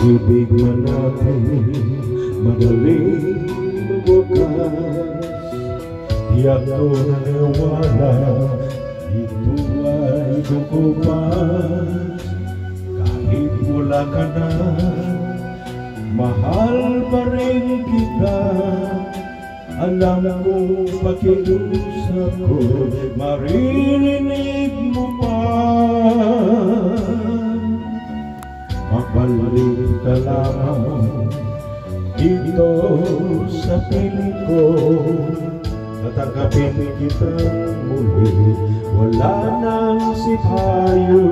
Ibig man natin madaling magwakas. Di ako naniwala ito ay dugupas. Kahit wala ka na, mahal pa rin kita. Alam kong pakiusap ko, maririnig mo pa. Mabalik ka lamang dito sa piling ko. Tatanggapin kita muli, wala nang sipayo.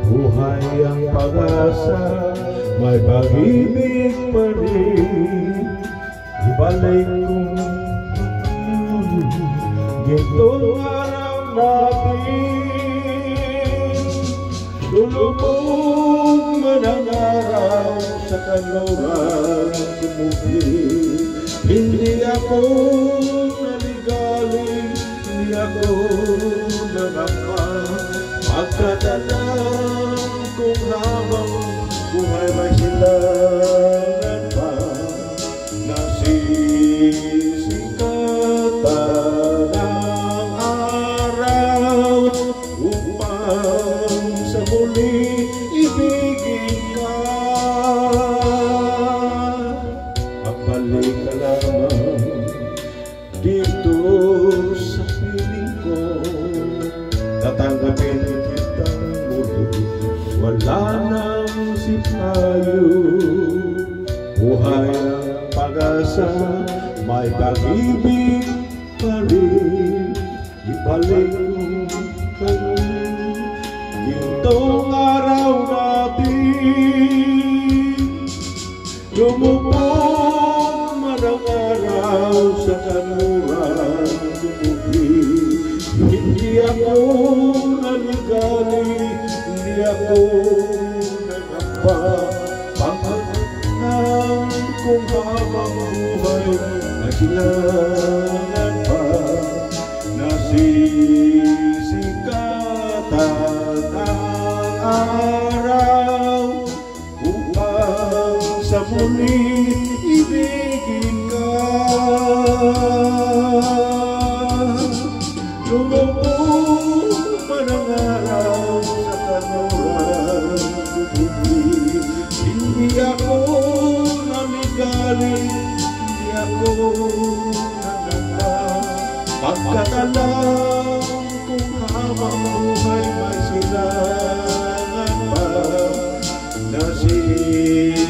Buhay ang pag-asa, may pag-ibig pa rin. Ibalik kong gintong araw natin. Lulubog man ang araw sa kanluran sumubi. Hindi ako naligaling, hindi ako nangamba. Pagkatalang kung habang buhay may silangan pa, nasisikatan ang araw upang sa muli ibigin ka. Magbalik ka lamang dito sa piling ko. Tatanggapin kita muli, wala nang sipayo. Buhay ang pag-asa, may pag-ibig pa rin. Ibalik ko kayo gintong araw natin. Lumubog man ang araw sa kanluran sumubi. Hindi ako naligaling, hindi ako nagamba. Pagkatalang kung habang buhay na kailangan pa, nasisikatan ang araw upang sa muli ibigin ka. Lumubog man ang araw sa kanluran sumubi. Hindi ako naligaling, hindi ako nangamba. Pagkatalang kung habang buhay may silangan pa, nasisikatan